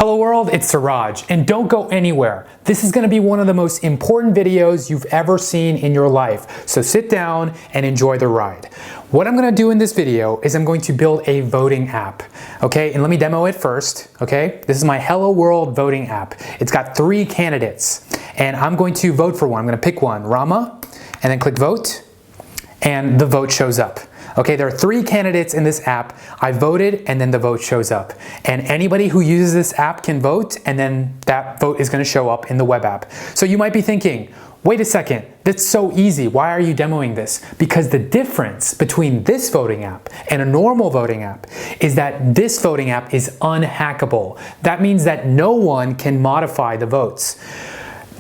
Hello world, it's Siraj, and don't go anywhere. This is going to be one of the most important videos you've ever seen in your life, so sit down and enjoy the ride. What I'm going to do in this video is I'm going to build a voting app, okay? And let me demo it first, okay? This is my Hello World voting app. It's got 3 candidates, and I'm going to vote for one. I'm going to pick one, Rama, and then click vote, and the vote shows up. Okay, there are 3 candidates in this app. I voted and then the vote shows up. And anybody who uses this app can vote and then that vote is gonna show up in the web app. So you might be thinking, wait a second, that's so easy. Why are you demoing this? Because the difference between this voting app and a normal voting app is that this voting app is unhackable. That means that no one can modify the votes.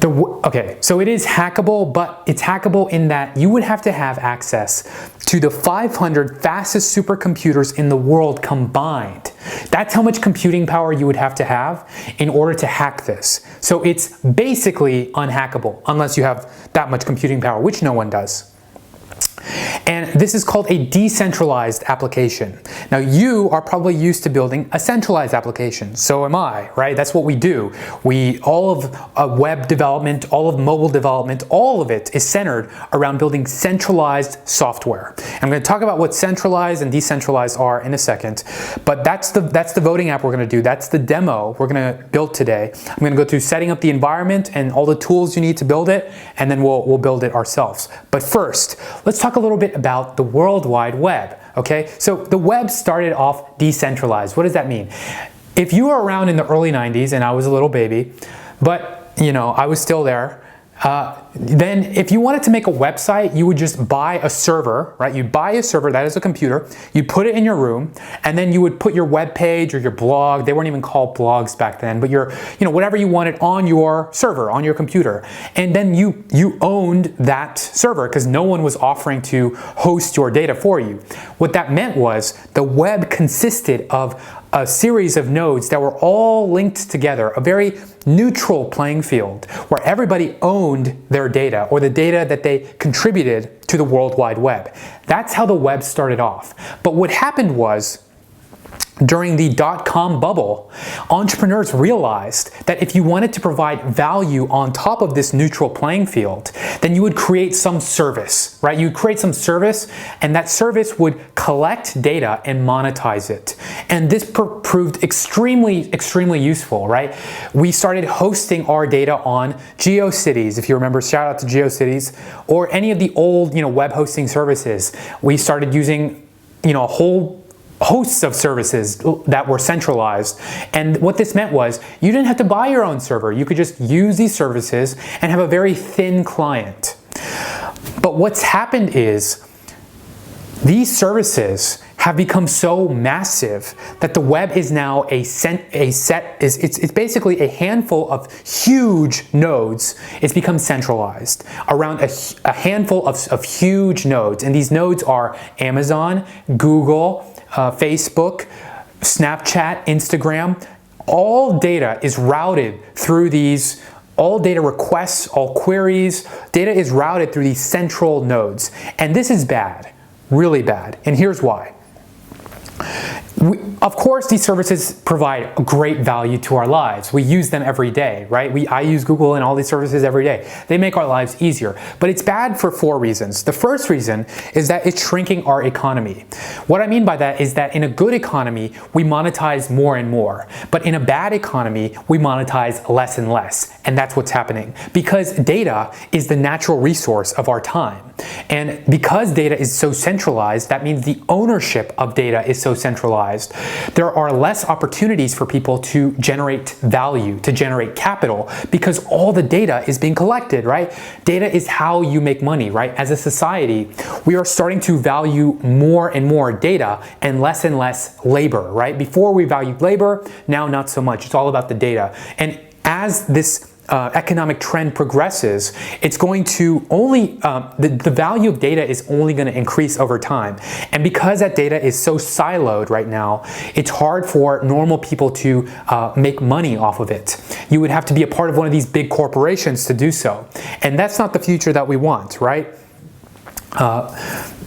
Okay, so it is hackable, but it's hackable in that you would have to have access to the 500 fastest supercomputers in the world combined. That's how much computing power you would have to have in order to hack this. So it's basically unhackable unless you have that much computing power, which no one does. And this is called a decentralized application. Now you are probably used to building a centralized application. So am I, right? That's what we do. All of web development, all of mobile development, all of it is centered around building centralized software. I'm going to talk about what centralized and decentralized are in a second, but that's the voting app we're going to do. That's the demo we're going to build today. I'm going to go through setting up the environment and all the tools you need to build it, and then we'll build it ourselves. But first, let's talk a little bit about the World Wide Web, okay? So the web started off decentralized. What does that mean? If you were around in the early 90s and I was a little baby, but you know, I was still there, then if you wanted to make a website, you would just buy a server, right? You'd buy a server, that is a computer, you'd put it in your room, and then you would put your web page or your blog, they weren't even called blogs back then, but whatever you wanted on your server, on your computer. And then you owned that server because no one was offering to host your data for you. What that meant was the web consisted of a series of nodes that were all linked together, a very neutral playing field where everybody owned their data or the data that they contributed to the World Wide Web. That's how the web started off. But what happened was, during the dot-com bubble, entrepreneurs realized that if you wanted to provide value on top of this neutral playing field, then you would create some service, right? You'd create some service, and that service would collect data and monetize it. And this proved extremely, extremely useful, right? We started hosting our data on GeoCities, if you remember, shout out to GeoCities, or any of the old, web hosting services. We started using, a whole hosts of services that were centralized. And what this meant was you didn't have to buy your own server. You could just use these services and have a very thin client. But what's happened is these services have become so massive that the web is now it's basically a handful of huge nodes. It's become centralized around a handful of huge nodes. And these nodes are Amazon, Google, Facebook, Snapchat, Instagram. All data is routed through all data requests, all queries, data is routed through these central nodes. And this is bad, really bad. And here's why. Of course, these services provide great value to our lives. We use them every day, right? I use Google and all these services every day. They make our lives easier, but it's bad for 4 reasons. The first reason is that it's shrinking our economy. What I mean by that is that in a good economy, we monetize more and more, but in a bad economy, we monetize less and less, and that's what's happening because data is the natural resource of our time. And because data is so centralized, that means the ownership of data is so centralized. There are less opportunities for people to generate value, to generate capital, because all the data is being collected, right? Data is how you make money, right? As a society, we are starting to value more and more data and less labor, right? Before we valued labor, now not so much. It's all about the data. And as this economic trend progresses, it's going to only, the value of data is only going to increase over time. And because that data is so siloed right now, it's hard for normal people to make money off of it. You would have to be a part of one of these big corporations to do so. And that's not the future that we want, right?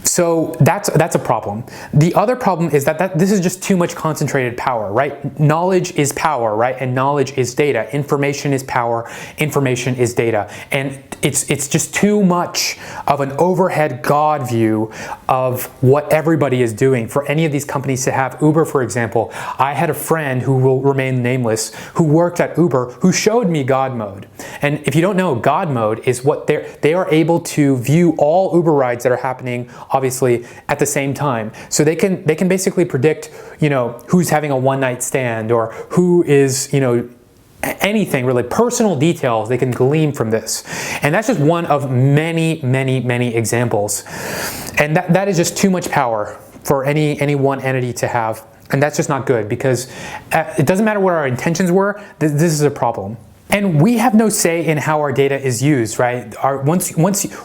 So that's a problem. The other problem is that this is just too much concentrated power, right? Knowledge is power, right? And knowledge is data. Information is power. Information is data. And it's just too much of an overhead God view of what everybody is doing for any of these companies to have. Uber, for example, I had a friend who will remain nameless who worked at Uber who showed me God mode. And if you don't know, God mode is what they are able to view all Uber rides that are happening obviously at the same time. So they can basically predict, you know, who's having a one-night stand or who is, you know, anything really, personal details they can glean from this. And that's just one of many examples. And that is just too much power for any one entity to have. And that's just not good, because it doesn't matter what our intentions were, this is a problem. And we have no say in how our data is used, right? Once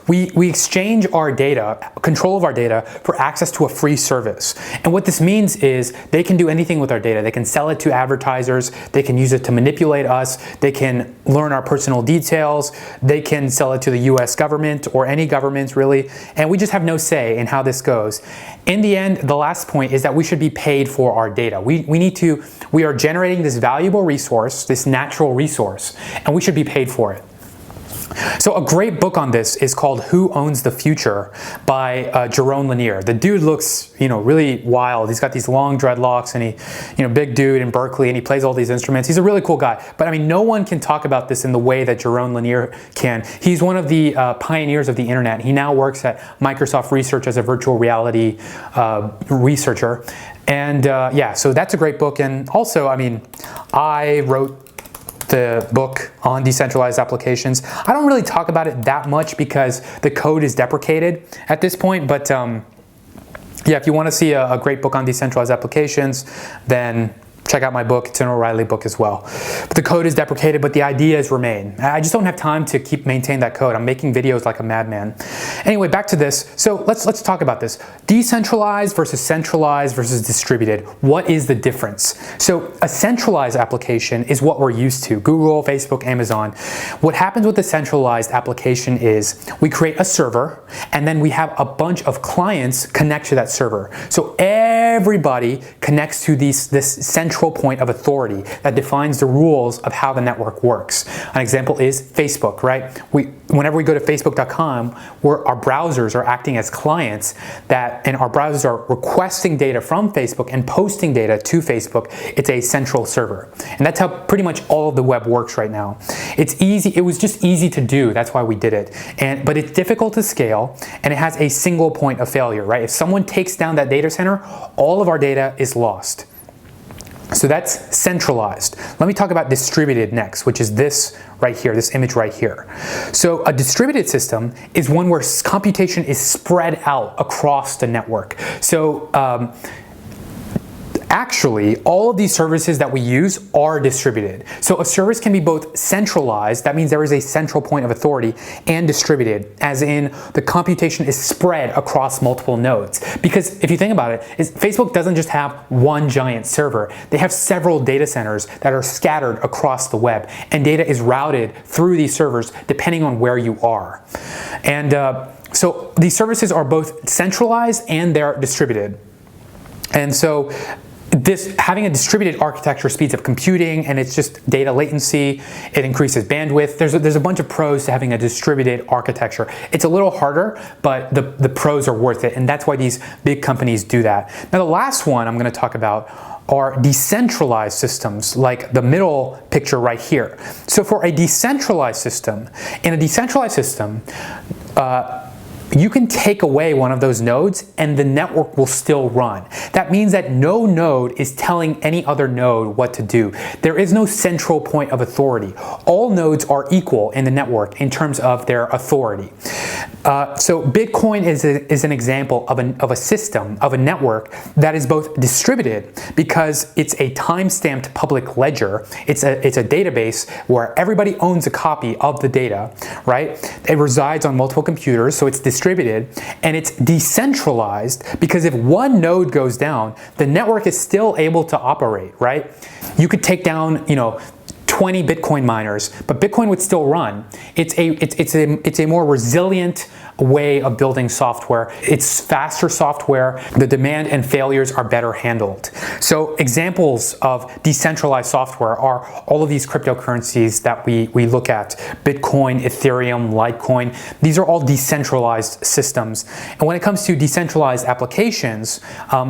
we exchange our data, control of our data, for access to a free service. And what this means is they can do anything with our data. They can sell it to advertisers. They can use it to manipulate us. They can learn our personal details. They can sell it to the US government or any government really. And we just have no say in how this goes. In the end, the last point is that we should be paid for our data. We are generating this valuable resource, this natural resource, and we should be paid for it. So a great book on this is called Who Owns the Future by Jerome Lanier. The dude looks, you know, really wild. He's got these long dreadlocks and he, you know, big dude in Berkeley, and he plays all these instruments. He's a really cool guy. But I mean, no one can talk about this in the way that Jerome Lanier can. He's one of the pioneers of the internet. He now works at Microsoft Research as a virtual reality researcher. And yeah, so that's a great book. And also, I mean, I wrote the book on decentralized applications. I don't really talk about it that much because the code is deprecated at this point, but yeah, if you want to see a great book on decentralized applications, then check out my book. It's an O'Reilly book as well. But the code is deprecated, but the ideas remain. I just don't have time to maintain that code. I'm making videos like a madman. Anyway, back to this. So let's talk about this. Decentralized versus centralized versus distributed. What is the difference? So a centralized application is what we're used to. Google, Facebook, Amazon. What happens with the centralized application is we create a server, and then we have a bunch of clients connect to that server. So everybody connects to this central point of authority that defines the rules of how the network works. An example is Facebook, right? Whenever we go to facebook.com, our browsers are acting as clients and our browsers are requesting data from Facebook and posting data to Facebook. It's a central server. And that's how pretty much all of the web works right now. It's easy. It was just easy to do. That's why we did it. But it's difficult to scale, and it has a single point of failure, right? If someone takes down that data center, all of our data is lost. So that's centralized. Let me talk about distributed next, which is this right here, this image right here. So a distributed system is one where computation is spread out across the network. So actually, all of these services that we use are distributed. So a service can be both centralized, that means there is a central point of authority, and distributed, as in the computation is spread across multiple nodes. Because if you think about it, Facebook doesn't just have one giant server. They have several data centers that are scattered across the web, and data is routed through these servers depending on where you are. And so these services are both centralized and they're distributed. And so having a distributed architecture speeds up computing, and it's just data latency. It increases bandwidth. There's a bunch of pros to having a distributed architecture. It's a little harder, but the pros are worth it, and that's why these big companies do that. Now, the last one I'm going to talk about are decentralized systems, like the middle picture right here. So for a decentralized system, you can take away one of those nodes and the network will still run. That means that no node is telling any other node what to do. There is no central point of authority. All nodes are equal in the network in terms of their authority. So Bitcoin is an example of a system, of a network that is both distributed because it's a time-stamped public ledger. It's a database where everybody owns a copy of the data, right? It resides on multiple computers, so it's distributed, and it's decentralized because if one node goes down, the network is still able to operate, right? You could take down, 20 20 Bitcoin miners, but Bitcoin would still run. It's a more resilient way of building software. It's faster software. The demand and failures are better handled. So examples of decentralized software are all of these cryptocurrencies that we look at. Bitcoin, Ethereum, Litecoin. These are all decentralized systems. And when it comes to decentralized applications,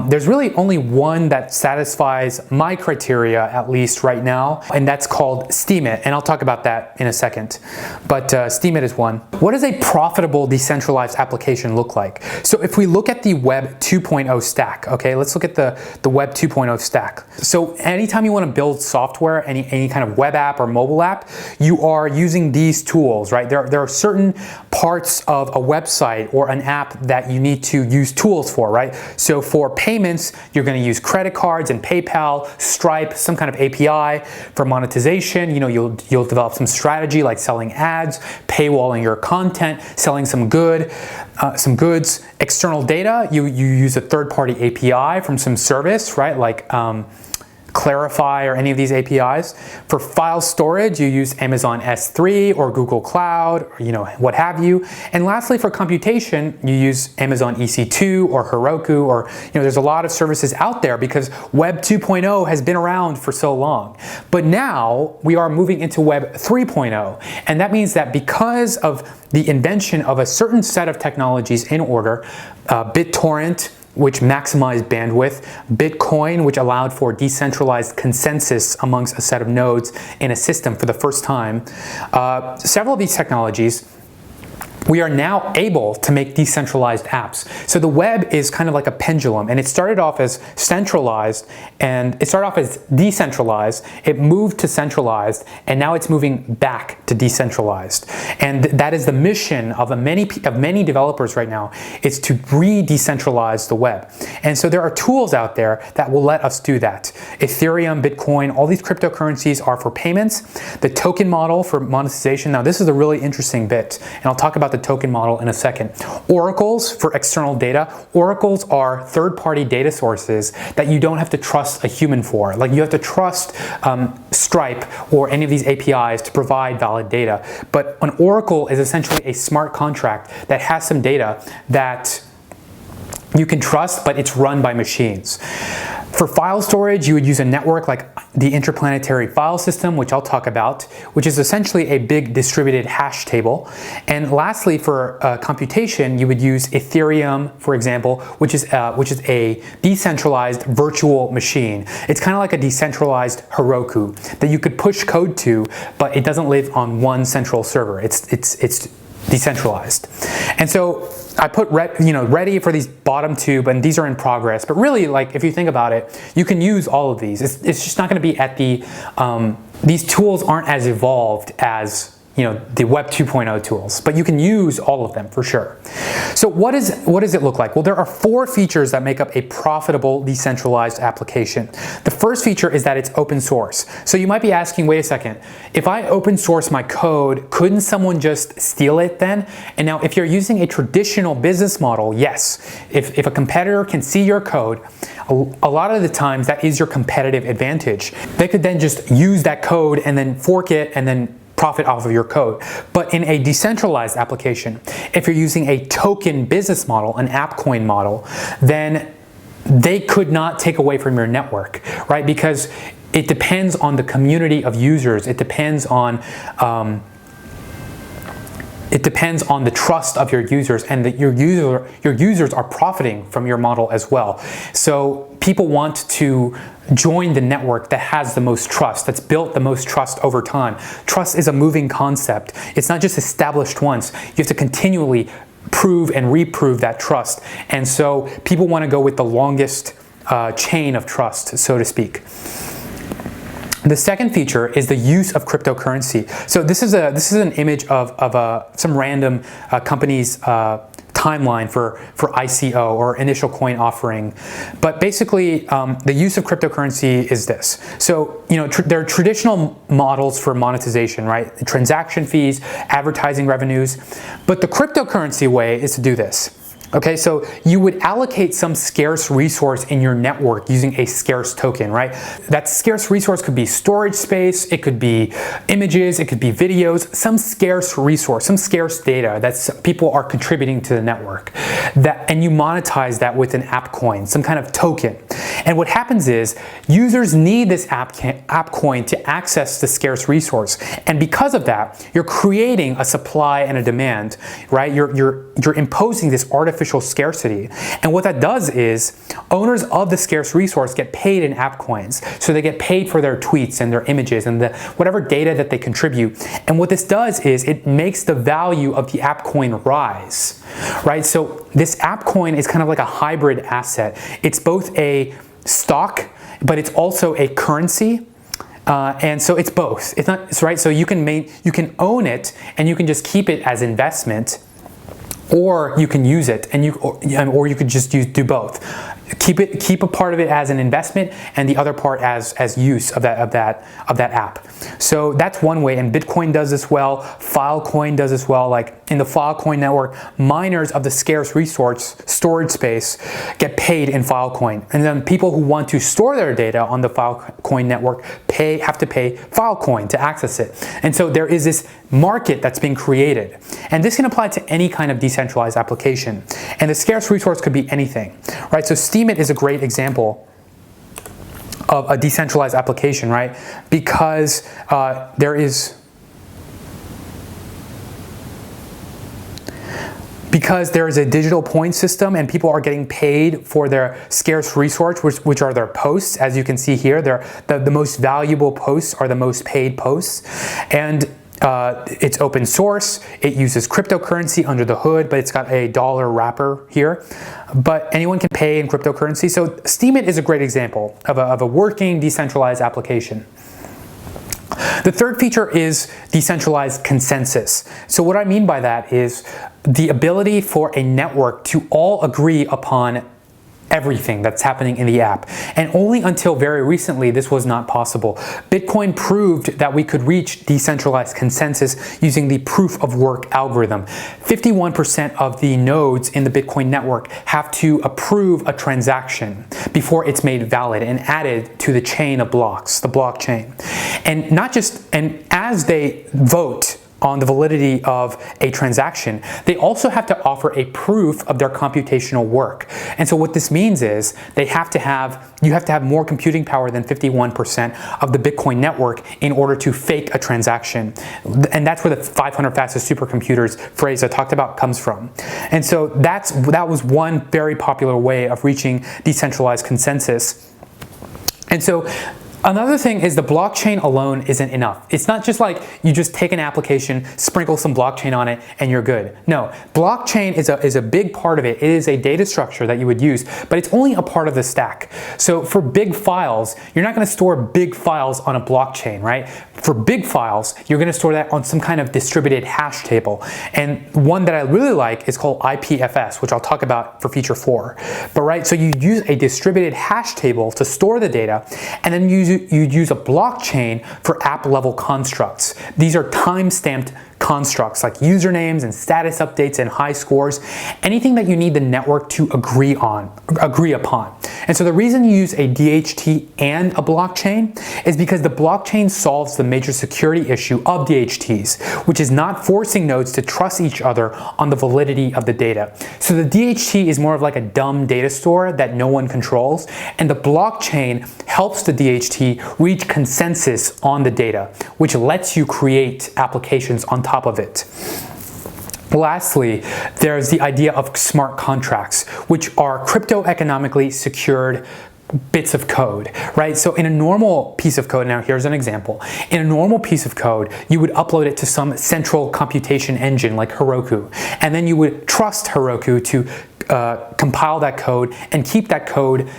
there's really only one that satisfies my criteria, at least right now, and that's called Steemit. And I'll talk about that in a second. But Steemit is one. What does a profitable decentralized application look like? So if we look at the Web 2.0 stack, okay, let's look at the Web 2.0 stack. So anytime you want to build software, any kind of web app or mobile app, you are using these tools, right? There are certain parts of a website or an app that you need to use tools for, right? So for payments, you're going to use credit cards and PayPal, Stripe, some kind of API. For monetization, you'll develop some strategy like selling ads, paywalling your content, selling some goods. External data, you use a third-party API from some service, right? Like Clarify or any of these APIs. For file storage, you use Amazon S3 or Google Cloud, or, what have you. And lastly, for computation, you use Amazon EC2 or Heroku, or there's a lot of services out there because Web 2.0 has been around for so long. But now we are moving into Web 3.0, and that means that because of the invention of a certain set of technologies in order, BitTorrent, which maximized bandwidth, Bitcoin, which allowed for decentralized consensus amongst a set of nodes in a system for the first time. Several of these technologies, we are now able to make decentralized apps. So the web is kind of like a pendulum, and it started off as centralized, and it started off as decentralized, it moved to centralized, and now it's moving back to decentralized. And that is the mission of many developers right now, is to re-decentralize the web. And so there are tools out there that will let us do that. Ethereum, Bitcoin, all these cryptocurrencies are for payments. The token model for monetization, now this is a really interesting bit, and I'll talk about the token model in a second. Oracles for external data. Oracles are third-party data sources that you don't have to trust a human for. Like you have to trust Stripe or any of these APIs to provide valid data. But an oracle is essentially a smart contract that has some data that you can trust, but it's run by machines. For file storage, you would use a network like the Interplanetary File System, which I'll talk about, which is essentially a big distributed hash table. And lastly, for computation, you would use Ethereum, for example, which is a decentralized virtual machine. It's kind of like a decentralized Heroku that you could push code to, but it doesn't live on one central server. It's decentralized. And so I put ready for these bottom two, and these are in progress. But really, like if you think about it, you can use all of these. It's just not going to be at the these tools aren't as evolved as the Web 2.0 tools, but you can use all of them for sure. So what does it look like? Well, there are 4 features that make up a profitable decentralized application. The first feature is that it's open source. So you might be asking, wait a second, if I open source my code, couldn't someone just steal it then? And now if you're using a traditional business model, yes. If a competitor can see your code, a lot of the times that is your competitive advantage. They could then just use that code and then fork it and then profit off of your code. But in a decentralized application, if you're using a token business model, an app coin model, then they could not take away from your network, right? Because it depends on the community of users. It depends on the trust of your users, and that your users are profiting from your model as well. So people want to join the network that has the most trust, that's built the most trust over time. Trust is a moving concept. It's not just established once. You have to continually prove and reprove that trust. And so people want to go with the longest chain of trust, so to speak. The second feature is the use of cryptocurrency. So this is an image of some random company's timeline for ICO, or initial coin offering. But basically, the use of cryptocurrency is this. So there are traditional models for monetization, right? Transaction fees, advertising revenues. But the cryptocurrency way is to do this. Okay, so you would allocate some scarce resource in your network using a scarce token, right? That scarce resource could be storage space, it could be images, it could be videos, some scarce resource, some scarce data that people are contributing to the network. And you monetize that with an app coin, some kind of token. And what happens is users need this app coin to access the scarce resource. And because of that, you're creating a supply and a demand, right? You're imposing this artificial scarcity. And what that does is owners of the scarce resource get paid in app coins. So they get paid for their tweets and their images and whatever data that they contribute. And what this does is it makes the value of the app coin rise, right? So this app coin is kind of like a hybrid asset. It's both a stock, but it's also a currency. And so it's both. It's not right. So you can own it and you can just keep it as investment, or you can use it or you could just do both. Keep a part of it as an investment and the other part as use of that app. So that's one way, and Bitcoin does this well, Filecoin does this well. Like in the Filecoin network, miners of the scarce resource storage space get paid in Filecoin, and then people who want to store their data on the Filecoin network have to pay Filecoin to access it. And so there is this market that's being created, and this can apply to any kind of decentralized application. And the scarce resource could be anything, right? So Steemit is a great example of a decentralized application, right? Because there is a digital point system and people are getting paid for their scarce resource, which are their posts. As you can see here, the most valuable posts are the most paid posts. And it's open source. It uses cryptocurrency under the hood, but it's got a dollar wrapper here. But anyone can pay in cryptocurrency. So Steemit is a great example of a working decentralized application. The third feature is decentralized consensus. So what I mean by that is the ability for a network to all agree upon everything that's happening in the app. And only until very recently, this was not possible. Bitcoin proved that we could reach decentralized consensus using the proof of work algorithm. 51% of the nodes in the Bitcoin network have to approve a transaction before it's made valid and added to the chain of blocks, the blockchain. And as they vote on the validity of a transaction, they also have to offer a proof of their computational work. And so what this means is you have to have more computing power than 51% of the Bitcoin network in order to fake a transaction. And that's where the 500 fastest supercomputers phrase I talked about comes from. And so that was one very popular way of reaching decentralized consensus. And so another thing is the blockchain alone isn't enough. It's not just like you just take an application, sprinkle some blockchain on it, and you're good. No, blockchain is a big part of it. It is a data structure that you would use, but it's only a part of the stack. So for big files, you're not going to store big files on a blockchain, right? For big files, you're going to store that on some kind of distributed hash table. And one that I really like is called IPFS, which I'll talk about for feature 4. But right, so you use a distributed hash table to store the data, and then you'd use a blockchain for app level constructs. These are time-stamped constructs like usernames and status updates and high scores, anything that you need the network to agree upon. And so the reason you use a DHT and a blockchain is because the blockchain solves the major security issue of DHTs, which is not forcing nodes to trust each other on the validity of the data. So the DHT is more of like a dumb data store that no one controls, and the blockchain helps the DHT reach consensus on the data, which lets you create applications on top of it. Lastly, there's the idea of smart contracts, which are crypto-economically secured bits of code, right? So in a normal piece of code, now here's an example. In a normal piece of code, you would upload it to some central computation engine like Heroku, and then you would trust Heroku to compile that code and keep that code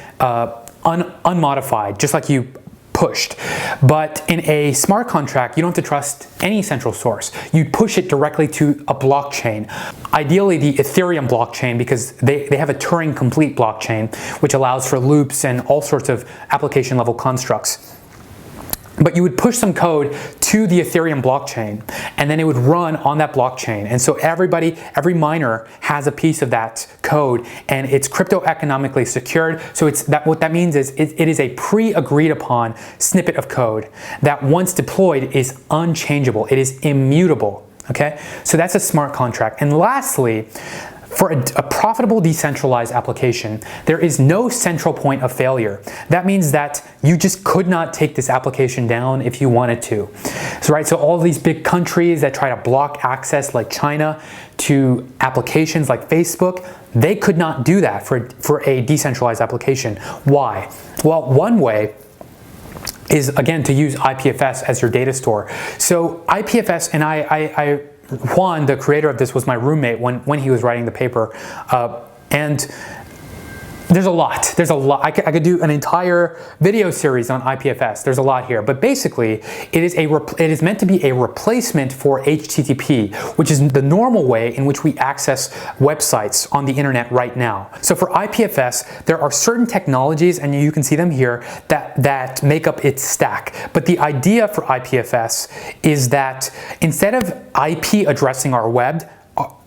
unmodified, just like you pushed. But in a smart contract, you don't have to trust any central source. You push it directly to a blockchain, ideally the Ethereum blockchain, because they have a Turing complete blockchain, which allows for loops and all sorts of application level constructs. But you would push some code to the Ethereum blockchain, and then it would run on that blockchain. And so every miner has a piece of that code, and it's crypto economically secured. So what that means is it is a pre-agreed upon snippet of code that once deployed is unchangeable. It is immutable. Okay, so that's a smart contract. And lastly, for a profitable decentralized application, there is no central point of failure. That means that you just could not take this application down if you wanted to. So all these big countries that try to block access, like China, to applications like Facebook, they could not do that for a decentralized application. Why? Well, one way is, again, to use IPFS as your data store. So IPFS, and Juan, the creator of this, was my roommate when he was writing the paper, and there's a lot. I could do an entire video series on IPFS. There's a lot here, but basically, it is meant to be a replacement for HTTP, which is the normal way in which we access websites on the internet right now. So for IPFS, there are certain technologies, and you can see them here, that make up its stack. But the idea for IPFS is that instead of IP addressing our web,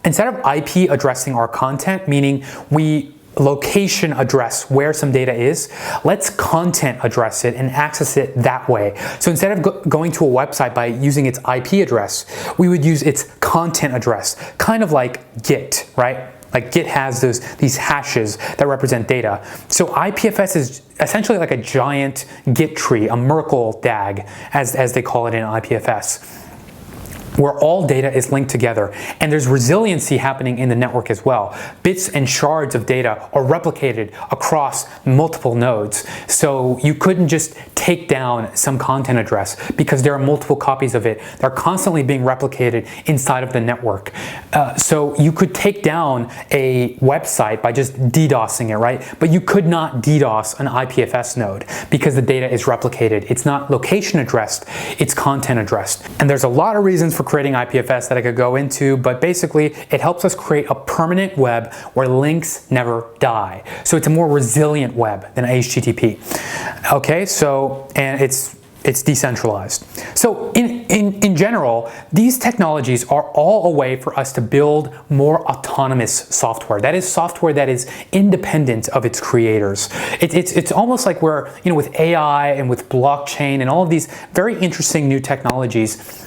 instead of IP addressing our content, meaning we location address where some data is, let's content address it and access it that way. So instead of going to a website by using its IP address, we would use its content address, kind of like Git, right? Like Git has these hashes that represent data. So IPFS is essentially like a giant Git tree, a Merkle DAG, as they call it in IPFS, where all data is linked together. And there's resiliency happening in the network as well. Bits and shards of data are replicated across multiple nodes. So you couldn't just take down some content address because there are multiple copies of it. They're constantly being replicated inside of the network. So you could take down a website by just DDoSing it, right? But you could not DDoS an IPFS node because the data is replicated. It's not location addressed, it's content addressed. And there's a lot of reasons for creating IPFS that I could go into, but basically it helps us create a permanent web where links never die. So it's a more resilient web than HTTP. Okay, so, and it's decentralized. So in general, these technologies are all a way for us to build more autonomous software. That is software that is independent of its creators. It's almost like we're, with AI and with blockchain and all of these very interesting new technologies,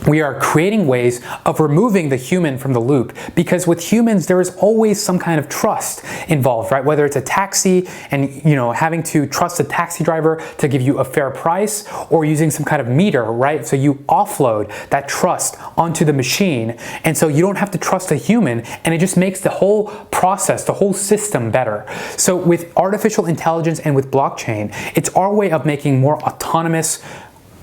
we are creating ways of removing the human from the loop, because with humans there is always some kind of trust involved, right? Whether it's a taxi and having to trust a taxi driver to give you a fair price, or using some kind of meter, right? So you offload that trust onto the machine, and so you don't have to trust a human, and it just makes the whole process, the whole system better. So with artificial intelligence and with blockchain, it's our way of making more autonomous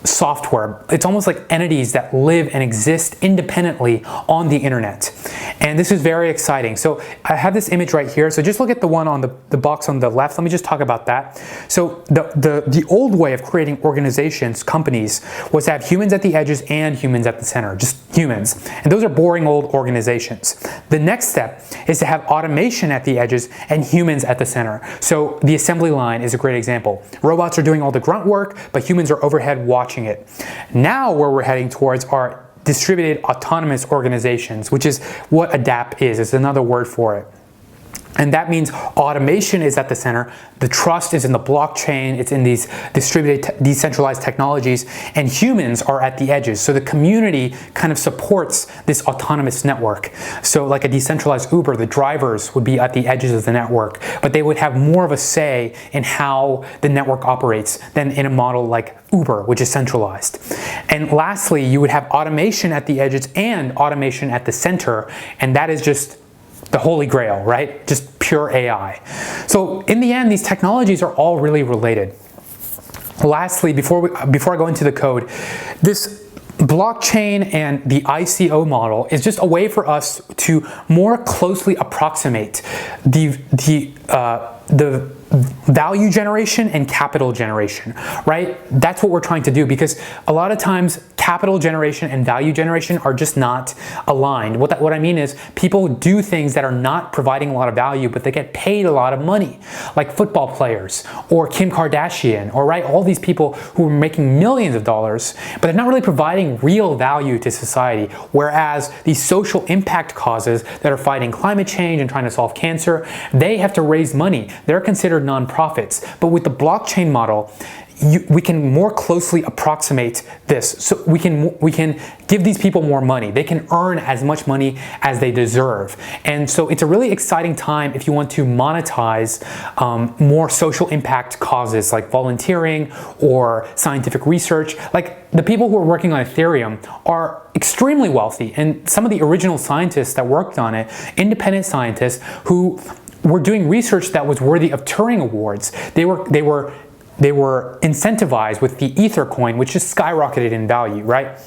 software. It's almost like entities that live and exist independently on the internet. And this is very exciting. So I have this image right here. So just look at the one on the box on the left. Let me just talk about that. So the old way of creating organizations, companies, was to have humans at the edges and humans at the center, just humans. And those are boring old organizations. The next step is to have automation at the edges and humans at the center. So the assembly line is a great example. Robots are doing all the grunt work, but humans are overhead watching it. Now where we're heading towards are distributed autonomous organizations, which is what ADAP is. It's another word for it. And that means automation is at the center, the trust is in the blockchain, it's in these distributed, decentralized technologies, and humans are at the edges. So the community kind of supports this autonomous network. So like a decentralized Uber, the drivers would be at the edges of the network, but they would have more of a say in how the network operates than in a model like Uber, which is centralized. And lastly, you would have automation at the edges and automation at the center, and that is just the holy grail, right? Just pure AI. So in the end, these technologies are all really related. Lastly, before I go into the code, this blockchain and the ICO model is just a way for us to more closely approximate the value generation and capital generation, right? That's what we're trying to do, because a lot of times capital generation and value generation are just not aligned. What I mean is people do things that are not providing a lot of value, but they get paid a lot of money, like football players or Kim Kardashian, or right, all these people who are making millions of dollars, but they're not really providing real value to society. Whereas these social impact causes that are fighting climate change and trying to solve cancer, they have to raise money. They're considered nonprofits. But with the blockchain model, we can more closely approximate this. So we can give these people more money. They can earn as much money as they deserve. And so it's a really exciting time if you want to monetize more social impact causes like volunteering or scientific research. Like the people who are working on Ethereum are extremely wealthy, and some of the original scientists that worked on it, independent scientists who were doing research that was worthy of Turing Awards. They were incentivized with the Ether coin, which just skyrocketed in value, right?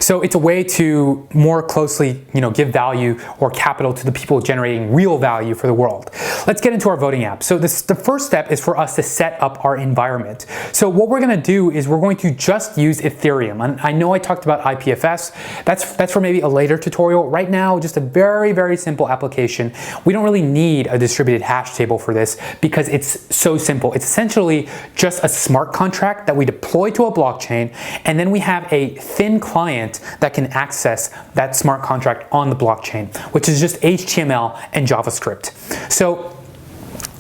So it's a way to more closely, give value or capital to the people generating real value for the world. Let's get into our voting app. So the first step is for us to set up our environment. So what we're going to do is we're going to just use Ethereum. And I know I talked about IPFS. That's for maybe a later tutorial. Right now, just a very, very simple application. We don't really need a distributed hash table for this because it's so simple. It's essentially just a smart contract that we deploy to a blockchain, and then we have a thin client that can access that smart contract on the blockchain, which is just HTML and JavaScript. So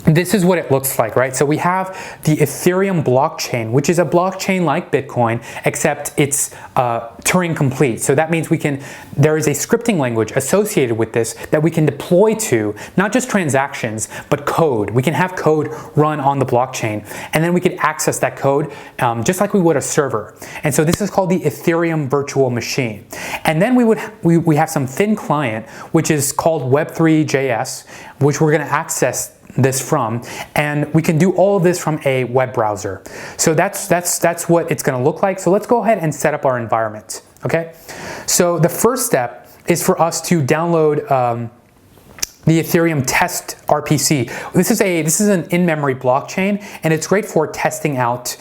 this is what it looks like, right? So we have the Ethereum blockchain, which is a blockchain like Bitcoin, except it's Turing complete. So that means there is a scripting language associated with this that we can deploy to not just transactions, but code. We can have code run on the blockchain, and then we could access that code just like we would a server. And so this is called the Ethereum virtual machine. And then we have some thin client, which is called Web3.js, which we're going to access this from, and we can do all of this from a web browser. So that's what it's going to look like. So let's go ahead and set up our environment. Okay, so the first step is for us to download the Ethereum test RPC. This is an in-memory blockchain, and it's great for testing out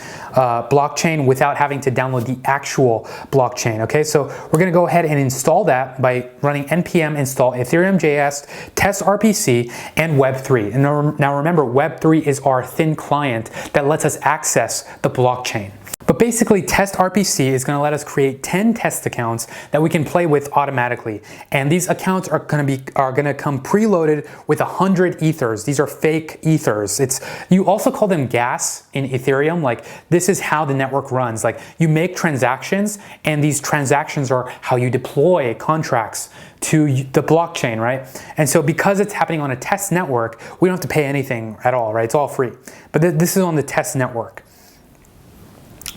blockchain without having to download the actual blockchain. Okay, so we're going to go ahead and install that by running npm install Ethereum.js test RPC and Web3. And now remember, Web3 is our thin client that lets us access the blockchain. But basically, test RPC is going to let us create 10 test accounts that we can play with automatically. And these accounts are going to come preloaded with 100 ethers. These are fake ethers. You also call them gas in Ethereum. Like, this is how the network runs. Like, you make transactions, and these transactions are how you deploy contracts to the blockchain, right? And so because it's happening on a test network, we don't have to pay anything at all, right? It's all free. But this is on the test network.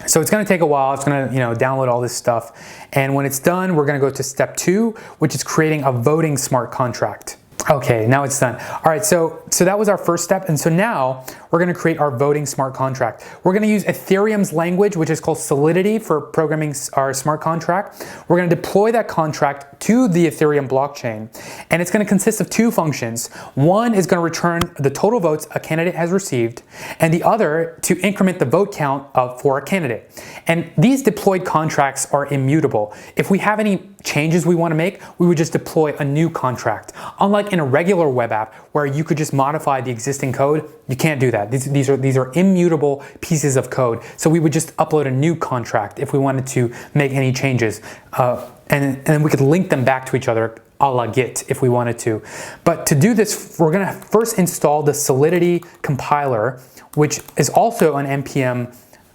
So it's going to take a while. It's going to, download all this stuff. And when it's done, we're going to go to step 2, which is creating a voting smart contract. Okay, now it's done. All right, so that was our first step. And so now we're going to create our voting smart contract. We're going to use Ethereum's language, which is called Solidity, for programming our smart contract. We're going to deploy that contract to the Ethereum blockchain. And it's going to consist of 2 functions. One is going to return the total votes a candidate has received, and the other to increment the vote count for a candidate. And these deployed contracts are immutable. If we have any changes we want to make, we would just deploy a new contract. Unlike in a regular web app where you could just modify the existing code, you can't do that. These are immutable pieces of code. So we would just upload a new contract if we wanted to make any changes. And then we could link them back to each other a la Git if we wanted to. But to do this, we're going to first install the Solidity compiler, which is also an npm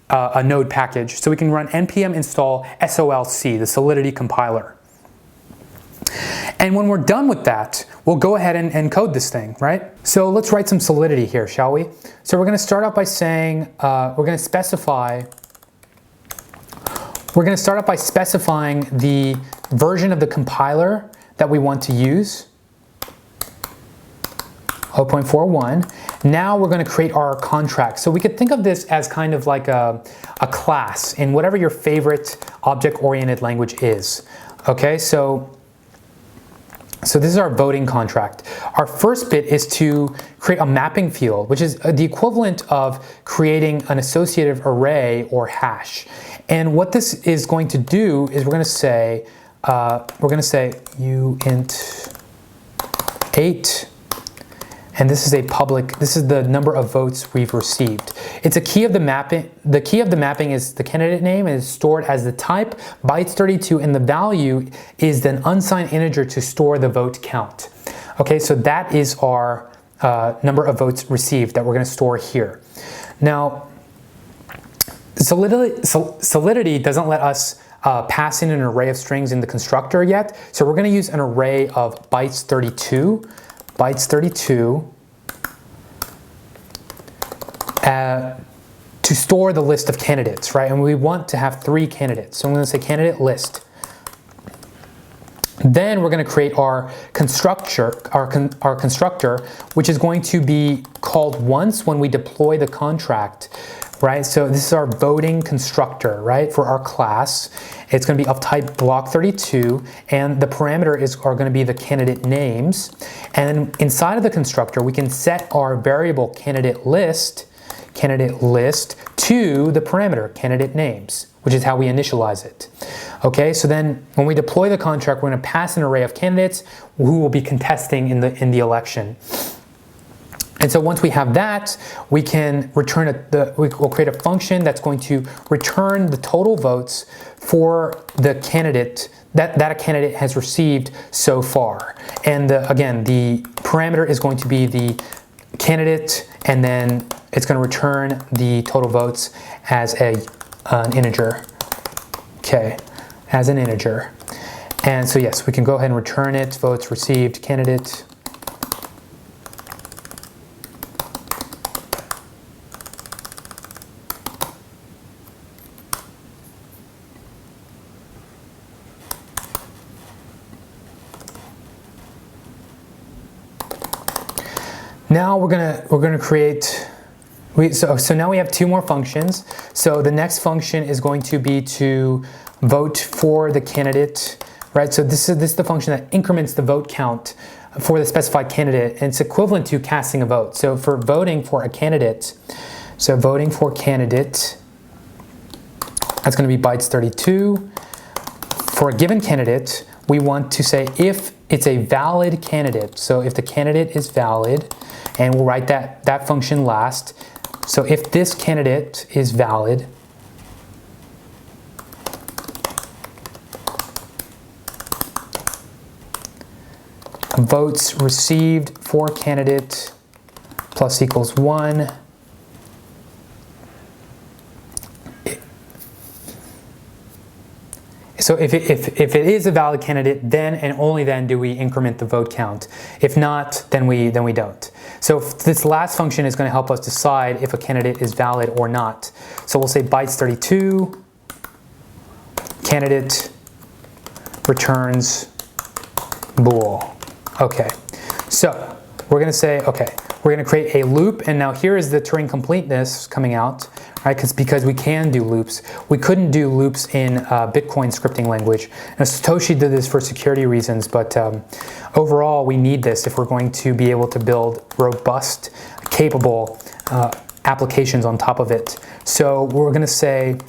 a node package. So we can run npm install solc, the Solidity compiler. And when we're done with that, we'll go ahead and code this thing, right? So let's write some Solidity here, shall we? So we're going to start out by saying, we're going to start out by specifying the version of the compiler that we want to use, 0.41. Now we're going to create our contract. So we could think of this as kind of like a class in whatever your favorite object-oriented language is. Okay, so this is our voting contract. Our first bit is to create a mapping field, which is the equivalent of creating an associative array or hash. And what this is going to do is we're going to say uint 8, and this is a public, this is the number of votes we've received. It's a key of the mapping. The key of the mapping is the candidate name, and is stored as the type bytes 32, and the value is the unsigned integer to store the vote count. Okay, so that is our number of votes received that we're going to store here. Now, solidity doesn't let us pass in an array of strings in the constructor yet, so we're going to use an array of bytes 32 to store the list of candidates, right? And we want to have 3 candidates, so I'm going to say candidate list. Then we're going to create our constructor, which is going to be called once when we deploy the contract, right? So this is our voting constructor, right, for our class. It's going to be of type block 32, and the parameter are going to be the candidate names. And inside of the constructor, we can set our variable candidate list to the parameter candidate names, which is how we initialize it. Okay, so then when we deploy the contract, we're going to pass an array of candidates who will be contesting in the election. And so once we have that, we can return we'll create a function that's going to return the total votes for the candidate that a candidate has received so far. And again, the parameter is going to be the candidate, and then it's going to return the total votes as an integer. Okay, as an integer. And so yes, we can go ahead and return it, votes received, candidate. Now we're gonna create. So now we have 2 more functions. So the next function is going to be to vote for the candidate, right? So this is the function that increments the vote count for the specified candidate, and it's equivalent to casting a vote. So for voting for a candidate, that's going to be bytes 32. For a given candidate, we want to say if it's a valid candidate. So if the candidate is valid, and we'll write that function last. So if this candidate is valid, votes received for candidate plus equals 1. So if it is a valid candidate, then and only then do we increment the vote count. If not, then we don't. So this last function is going to help us decide if a candidate is valid or not. So we'll say bytes 32, candidate returns bool. Okay, so we're going to say, okay, we're going to create a loop, and now here is the Turing completeness coming out, right? Because we can do loops. We couldn't do loops in Bitcoin scripting language. Now, Satoshi did this for security reasons, but overall we need this if we're going to be able to build robust, capable applications on top of it. So we're going to say,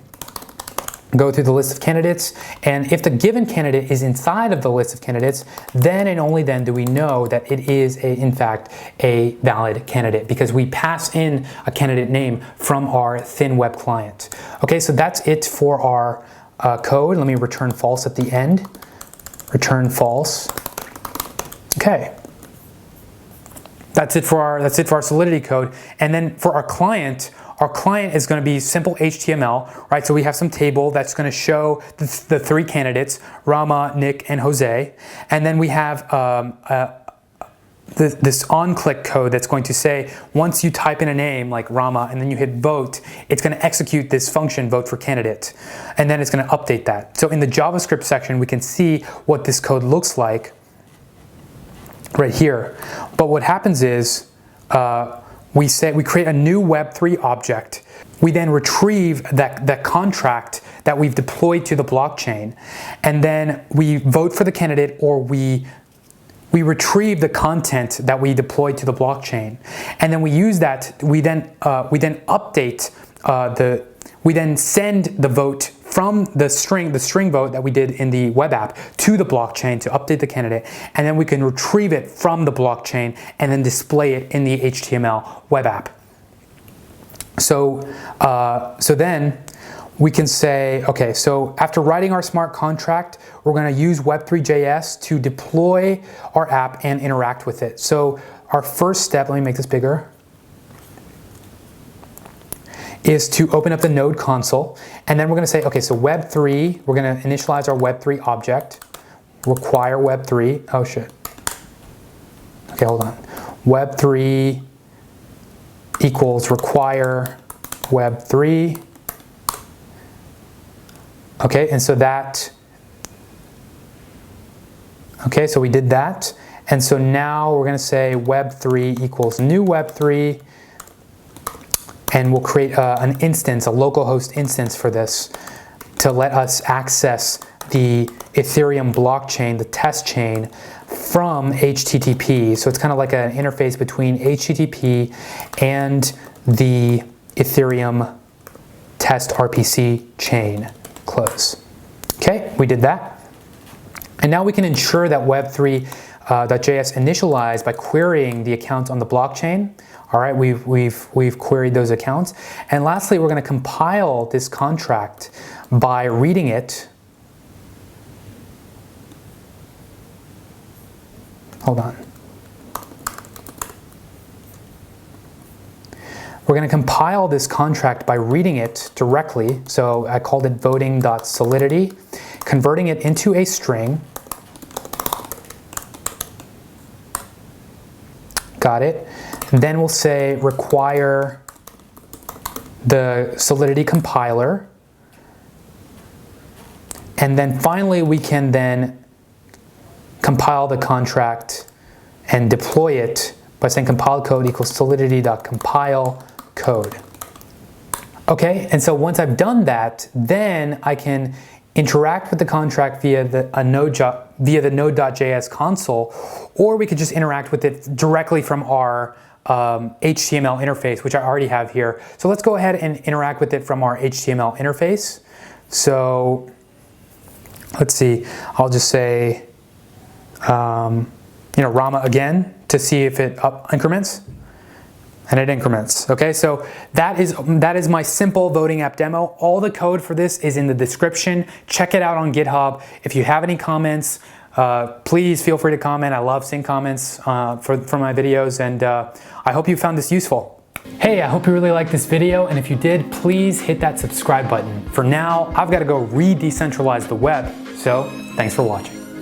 go through the list of candidates, and if the given candidate is inside of the list of candidates, then and only then do we know that it is in fact a valid candidate, because we pass in a candidate name from our thin web client. Okay, so that's it for our code. Let me return false at the end. Return false. Okay. That's it for our Solidity code. And then for our client is going to be simple HTML, right? So we have some table that's going to show the 3 candidates, Rama, Nick, and Jose. And then we have this on-click code that's going to say, once you type in a name like Rama and then you hit vote, it's going to execute this function, vote for candidate. And then it's going to update that. So in the JavaScript section, we can see what this code looks like right here. But what happens is, we create a new Web3 object. We then retrieve that contract that we've deployed to the blockchain, and then we vote for the candidate, or we retrieve the content that we deployed to the blockchain, and then we use that. We then update we then send the vote from the string vote that we did in the web app to the blockchain to update the candidate, and then we can retrieve it from the blockchain and then display it in the HTML web app. So then we can say, okay, so after writing our smart contract, we're going to use Web3.js to deploy our app and interact with it. So our first step, let me make this bigger, is to open up the node console, and then we're going to say, okay, so Web3, we're going to initialize our Web3 object, require Web3, oh shit, okay, hold on, Web3 equals require Web3, okay, and so that, okay, so we did that, and so now we're going to say Web3 equals new Web3, and we'll create an instance, a localhost instance for this to let us access the Ethereum blockchain, the test chain, from HTTP. So it's kind of like an interface between HTTP and the Ethereum test RPC chain. Close. Okay, we did that. And now we can ensure that Web3.js initialized by querying the account on the blockchain. All right, we've queried those accounts. And lastly, we're going to compile this contract by reading it. Hold on. We're going to compile this contract by reading it directly. So I called it voting.solidity, converting it into a string. Got it. Then we'll say require the Solidity compiler. And then finally we can then compile the contract and deploy it by saying compile code equals solidity.compile code. Okay, and so once I've done that, then I can interact with the contract via the node.js console, or we could just interact with it directly from our HTML interface, which I already have here. So let's go ahead and interact with it from our HTML interface. So let's see, I'll just say, Rama again to see if it increments. And it increments. Okay, so that is my simple voting app demo. All the code for this is in the description. Check it out on GitHub. If you have any comments, please feel free to comment. I love seeing comments for my videos, and I hope you found this useful. Hey, I hope you really liked this video, and if you did, please hit that subscribe button. For now, I've got to go re-decentralize the web, so thanks for watching.